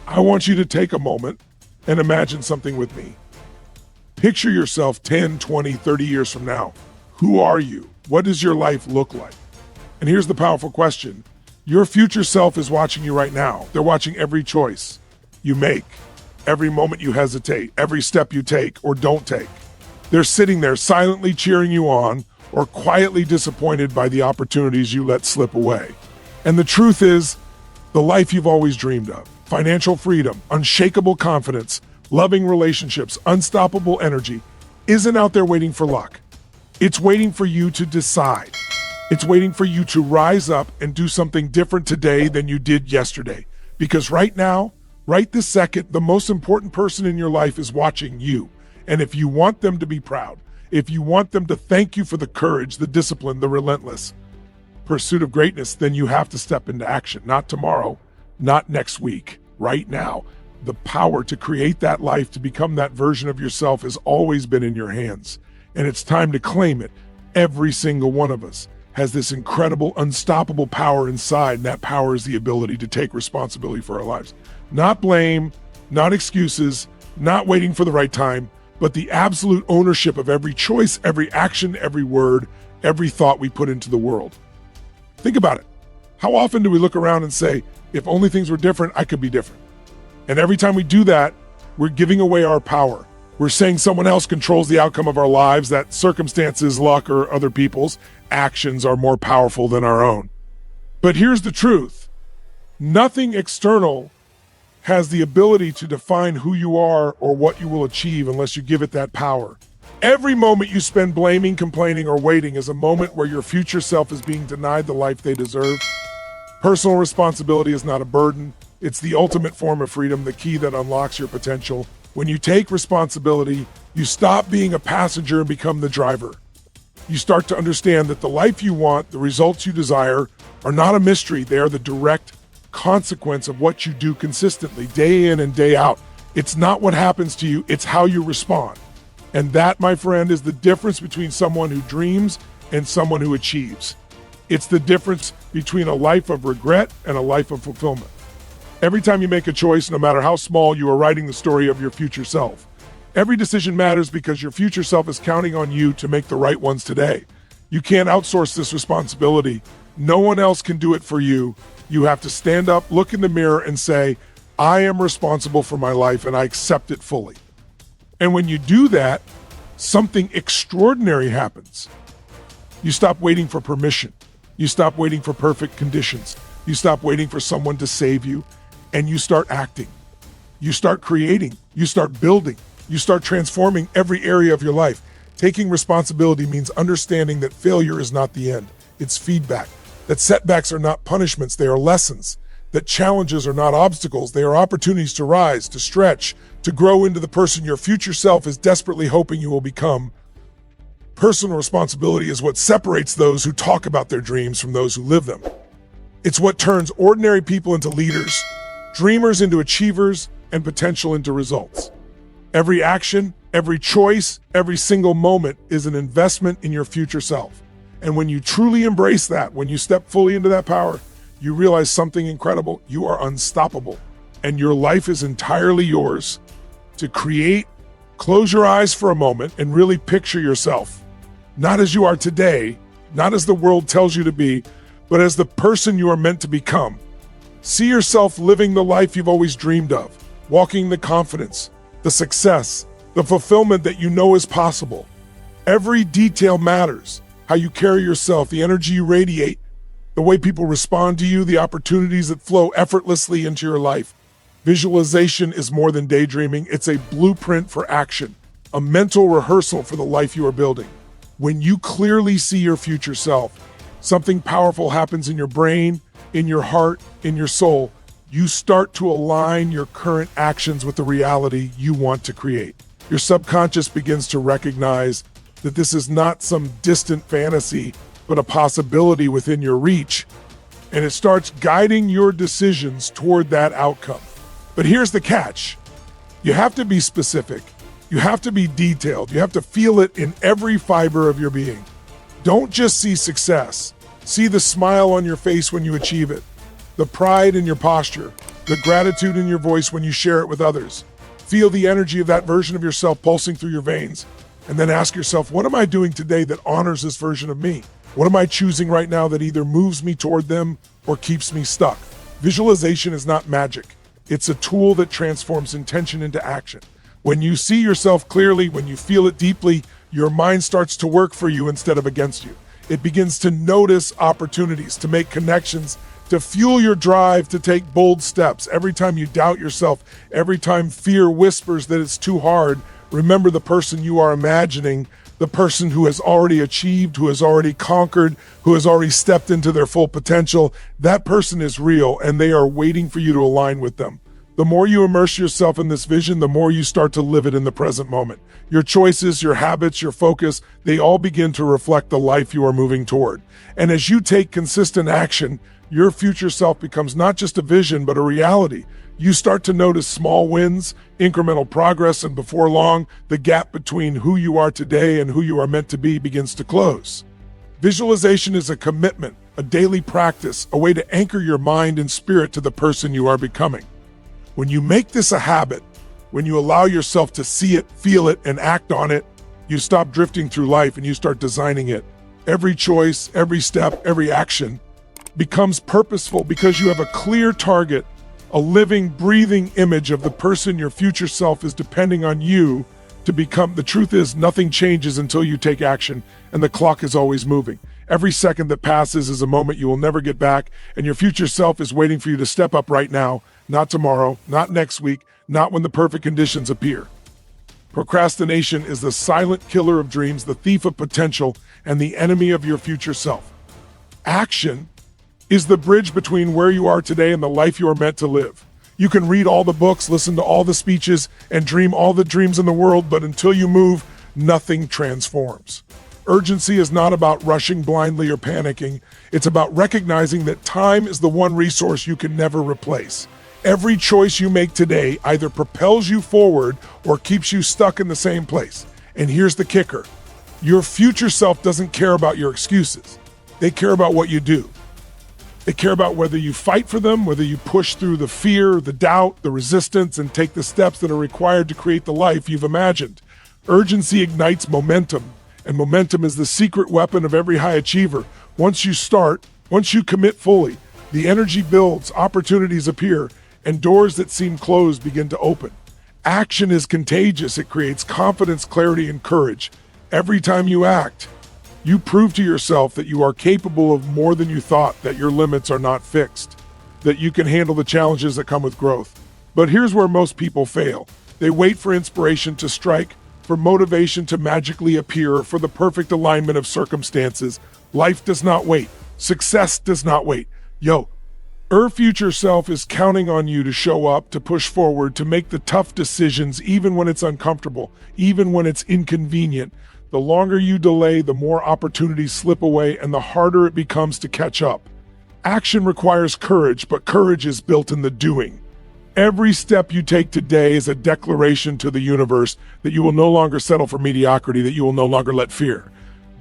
I want you to take a moment and imagine something with me. Picture yourself 10, 20, 30 years from now. Who are you? What does your life look like? And here's the powerful question. Your future self is watching you right now. They're watching every choice you make, every moment you hesitate, every step you take or don't take. They're sitting there silently cheering you on or quietly disappointed by the opportunities you let slip away. And the truth is, the life you've always dreamed of, financial freedom, unshakable confidence, loving relationships, unstoppable energy, isn't out there waiting for luck. It's waiting for you to decide. It's waiting for you to rise up and do something different today than you did yesterday. Because right now, right this second, the most important person in your life is watching you. And if you want them to be proud, if you want them to thank you for the courage, the discipline, the relentless pursuit of greatness, then you have to step into action. Not tomorrow, not next week, right now. The power to create that life, to become that version of yourself has always been in your hands. And it's time to claim it. Every single one of us has this incredible, unstoppable power inside. And that power is the ability to take responsibility for our lives. Not blame, not excuses, not waiting for the right time, but the absolute ownership of every choice, every action, every word, every thought we put into the world. Think about it. How often do we look around and say, if only things were different, I could be different? And every time we do that, we're giving away our power. We're saying someone else controls the outcome of our lives, that circumstances, luck, or other people's actions are more powerful than our own. But here's the truth. Nothing external has the ability to define who you are or what you will achieve unless you give it that power. Every moment you spend blaming, complaining, or waiting is a moment where your future self is being denied the life they deserve. Personal responsibility is not a burden. It's the ultimate form of freedom, the key that unlocks your potential. When you take responsibility, you stop being a passenger and become the driver. You start to understand that the life you want, the results you desire, are not a mystery. They are the direct consequence of what you do consistently, day in and day out. It's not what happens to you, it's how you respond. And that, my friend, is the difference between someone who dreams and someone who achieves. It's the difference between a life of regret and a life of fulfillment. Every time you make a choice, no matter how small, you are writing the story of your future self. Every decision matters because your future self is counting on you to make the right ones today. You can't outsource this responsibility. No one else can do it for you. You have to stand up, look in the mirror, and say, I am responsible for my life and I accept it fully. And when you do that, something extraordinary happens. You stop waiting for permission. You stop waiting for perfect conditions. You stop waiting for someone to save you. And you start acting. You start creating. You start building. You start transforming every area of your life. Taking responsibility means understanding that failure is not the end. It's feedback. That setbacks are not punishments, they are lessons. That challenges are not obstacles, they are opportunities to rise, to stretch, to grow into the person your future self is desperately hoping you will become. Personal responsibility is what separates those who talk about their dreams from those who live them. It's what turns ordinary people into leaders, dreamers into achievers, and potential into results. Every action, every choice, every single moment is an investment in your future self. And when you truly embrace that, when you step fully into that power, you realize something incredible. You are unstoppable, and your life is entirely yours to create. Close your eyes for a moment and really picture yourself, not as you are today, not as the world tells you to be, but as the person you are meant to become. See yourself living the life you've always dreamed of, walking the confidence, the success, the fulfillment that you know is possible. Every detail matters. How you carry yourself, the energy you radiate, the way people respond to you, the opportunities that flow effortlessly into your life. Visualization is more than daydreaming. It's a blueprint for action, a mental rehearsal for the life you are building. When you clearly see your future self, something powerful happens in your brain, in your heart, in your soul. You start to align your current actions with the reality you want to create. Your subconscious begins to recognize that this is not some distant fantasy, but a possibility within your reach. And it starts guiding your decisions toward that outcome. But here's the catch. You have to be specific. You have to be detailed. You have to feel it in every fiber of your being. Don't just see success. See the smile on your face when you achieve it, the pride in your posture, the gratitude in your voice when you share it with others. Feel the energy of that version of yourself pulsing through your veins. And then ask yourself, what am I doing today that honors this version of me? What am I choosing right now that either moves me toward them or keeps me stuck? Visualization is not magic. It's a tool that transforms intention into action. When you see yourself clearly, when you feel it deeply, your mind starts to work for you instead of against you. It begins to notice opportunities, to make connections, to fuel your drive, to take bold steps. Every time you doubt yourself, every time fear whispers that it's too hard, remember the person you are imagining, the person who has already achieved, who has already conquered, who has already stepped into their full potential. That person is real, and they are waiting for you to align with them. The more you immerse yourself in this vision, the more you start to live it in the present moment. Your choices, your habits, your focus, they all begin to reflect the life you are moving toward. And as you take consistent action, your future self becomes not just a vision, but a reality. You start to notice small wins, incremental progress, and before long, the gap between who you are today and who you are meant to be begins to close. Visualization is a commitment, a daily practice, a way to anchor your mind and spirit to the person you are becoming. When you make this a habit, when you allow yourself to see it, feel it, and act on it, you stop drifting through life and you start designing it. Every choice, every step, every action becomes purposeful because you have a clear target, a living, breathing image of the person your future self is depending on you to become. The truth is, nothing changes until you take action, and the clock is always moving. Every second that passes is a moment you will never get back, and your future self is waiting for you to step up right now, not tomorrow, not next week, not when the perfect conditions appear. Procrastination is the silent killer of dreams, the thief of potential, and the enemy of your future self. Action is the bridge between where you are today and the life you are meant to live. You can read all the books, listen to all the speeches, and dream all the dreams in the world, but until you move, nothing transforms. Urgency is not about rushing blindly or panicking. It's about recognizing that time is the one resource you can never replace. Every choice you make today either propels you forward or keeps you stuck in the same place. And here's the kicker. Your future self doesn't care about your excuses. They care about what you do. They care about whether you fight for them, whether you push through the fear, the doubt, the resistance, and take the steps that are required to create the life you've imagined. Urgency ignites momentum, and momentum is the secret weapon of every high achiever. Once you start, once you commit fully, the energy builds, opportunities appear, and doors that seem closed begin to open. Action is contagious. It creates confidence, clarity, and courage. Every time you act, you prove to yourself that you are capable of more than you thought, that your limits are not fixed, that you can handle the challenges that come with growth. But here's where most people fail. They wait for inspiration to strike, for motivation to magically appear, for the perfect alignment of circumstances. Life does not wait. Success does not wait. Your future self is counting on you to show up, to push forward, to make the tough decisions, even when it's uncomfortable, even when it's inconvenient. The longer you delay, the more opportunities slip away, and the harder it becomes to catch up. Action requires courage, but courage is built in the doing. Every step you take today is a declaration to the universe that you will no longer settle for mediocrity, that you will no longer let fear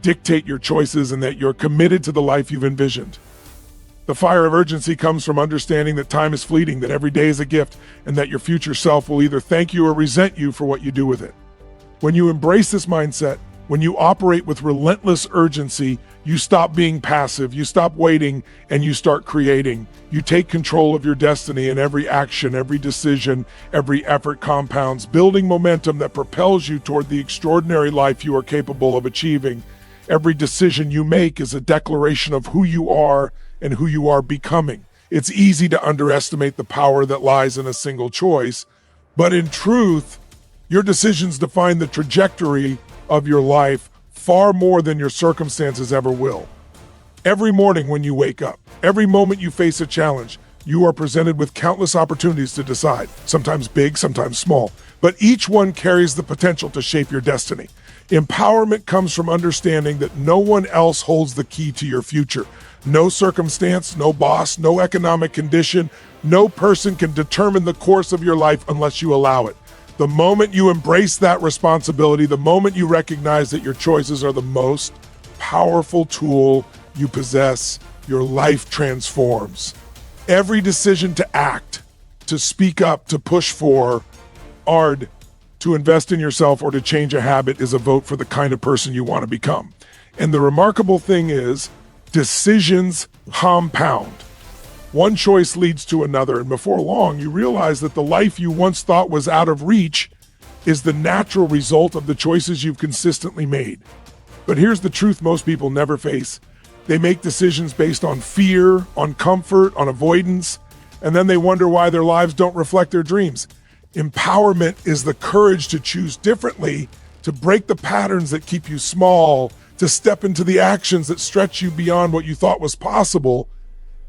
dictate your choices, and that you're committed to the life you've envisioned. The fire of urgency comes from understanding that time is fleeting, that every day is a gift, and that your future self will either thank you or resent you for what you do with it. When you embrace this mindset, when you operate with relentless urgency, you stop being passive, you stop waiting, and you start creating. You take control of your destiny, and every action, every decision, every effort compounds, building momentum that propels you toward the extraordinary life you are capable of achieving. Every decision you make is a declaration of who you are and who you are becoming. It's easy to underestimate the power that lies in a single choice, but in truth, your decisions define the trajectory of your life far more than your circumstances ever will. Every morning when you wake up, every moment you face a challenge, you are presented with countless opportunities to decide, sometimes big, sometimes small, but each one carries the potential to shape your destiny. Empowerment comes from understanding that no one else holds the key to your future. No circumstance, no boss, no economic condition, no person can determine the course of your life unless you allow it. The moment you embrace that responsibility, the moment you recognize that your choices are the most powerful tool you possess, your life transforms. Every decision to act, to speak up, to push for, ard, to invest in yourself, or to change a habit is a vote for the kind of person you want to become. And the remarkable thing is, decisions compound. One choice leads to another, and before long, you realize that the life you once thought was out of reach is the natural result of the choices you've consistently made. But here's the truth most people never face. They make decisions based on fear, on comfort, on avoidance, and then they wonder why their lives don't reflect their dreams. Empowerment is the courage to choose differently, to break the patterns that keep you small, to step into the actions that stretch you beyond what you thought was possible.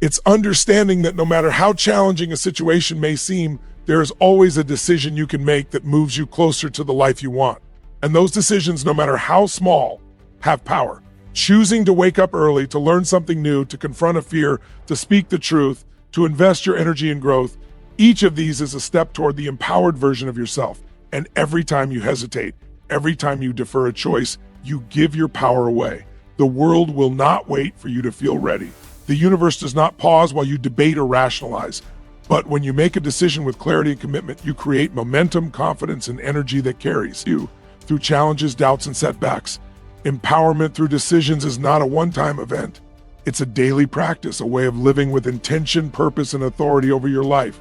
It's understanding that no matter how challenging a situation may seem, there is always a decision you can make that moves you closer to the life you want. And those decisions, no matter how small, have power. Choosing to wake up early, to learn something new, to confront a fear, to speak the truth, to invest your energy in growth, each of these is a step toward the empowered version of yourself. And every time you hesitate, every time you defer a choice, you give your power away. The world will not wait for you to feel ready. The universe does not pause while you debate or rationalize. But when you make a decision with clarity and commitment, you create momentum, confidence, and energy that carries you through challenges, doubts, and setbacks. Empowerment through decisions is not a one-time event. It's a daily practice, a way of living with intention, purpose, and authority over your life.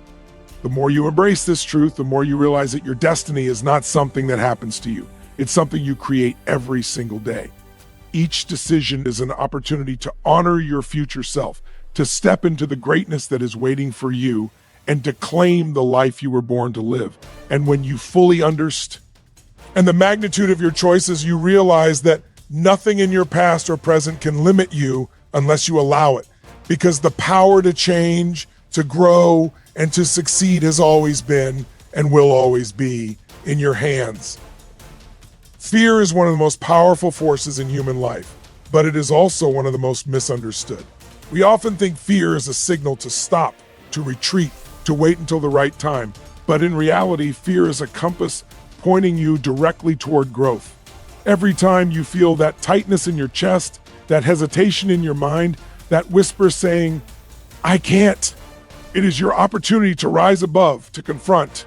The more you embrace this truth, the more you realize that your destiny is not something that happens to you. It's something you create every single day. Each decision is an opportunity to honor your future self, to step into the greatness that is waiting for you, and to claim the life you were born to live. And when you fully understand the magnitude of your choices, you realize that nothing in your past or present can limit you unless you allow it, because the power to change, to grow, and to succeed has always been and will always be in your hands. Fear is one of the most powerful forces in human life, but it is also one of the most misunderstood. We often think fear is a signal to stop, to retreat, to wait until the right time. But in reality, fear is a compass pointing you directly toward growth. Every time you feel that tightness in your chest, that hesitation in your mind, that whisper saying, "I can't," it is your opportunity to rise above, to confront,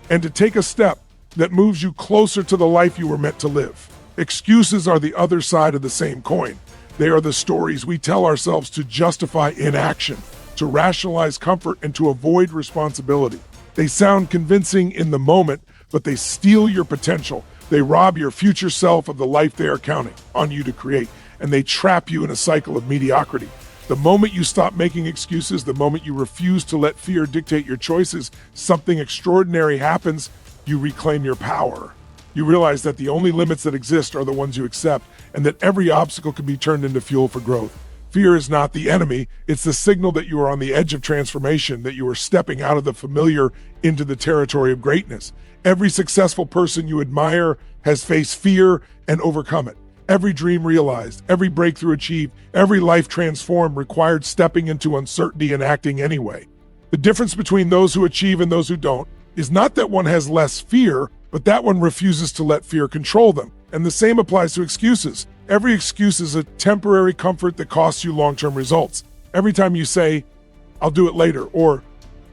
and to take a step that moves you closer to the life you were meant to live. Excuses are the other side of the same coin. They are the stories we tell ourselves to justify inaction, to rationalize comfort, and to avoid responsibility. They sound convincing in the moment, but they steal your potential. They rob your future self of the life they are counting on you to create, and they trap you in a cycle of mediocrity. The moment you stop making excuses, the moment you refuse to let fear dictate your choices, something extraordinary happens. You reclaim your power. You realize that the only limits that exist are the ones you accept, and that every obstacle can be turned into fuel for growth. Fear is not the enemy. It's the signal that you are on the edge of transformation, that you are stepping out of the familiar into the territory of greatness. Every successful person you admire has faced fear and overcome it. Every dream realized, every breakthrough achieved, every life transformed required stepping into uncertainty and acting anyway. The difference between those who achieve and those who don't is not that one has less fear, but that one refuses to let fear control them. And the same applies to excuses. Every excuse is a temporary comfort that costs you long-term results. Every time you say, "I'll do it later," or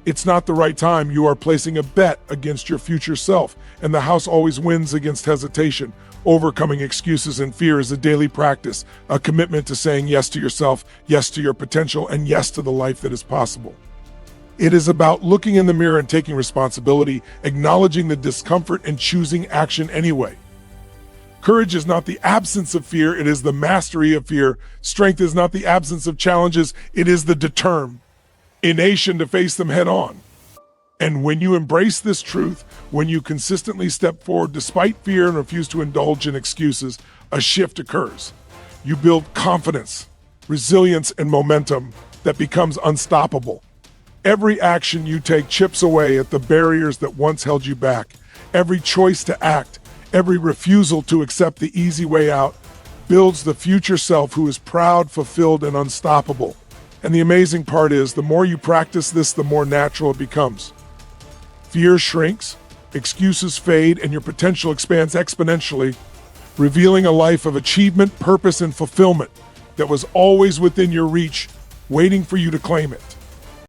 "It's not the right time," you are placing a bet against your future self. And the house always wins against hesitation. Overcoming excuses and fear is a daily practice, a commitment to saying yes to yourself, yes to your potential, and yes to the life that is possible. It is about looking in the mirror and taking responsibility, acknowledging the discomfort, and choosing action anyway. Courage is not the absence of fear, it is the mastery of fear. Strength is not the absence of challenges, it is the determination to face them head on. And when you embrace this truth, when you consistently step forward despite fear and refuse to indulge in excuses, a shift occurs. You build confidence, resilience, and momentum that becomes unstoppable. Every action you take chips away at the barriers that once held you back. Every choice to act, every refusal to accept the easy way out builds the future self who is proud, fulfilled, and unstoppable. And the amazing part is, the more you practice this, the more natural it becomes. Fear shrinks, excuses fade, and your potential expands exponentially, revealing a life of achievement, purpose, and fulfillment that was always within your reach, waiting for you to claim it.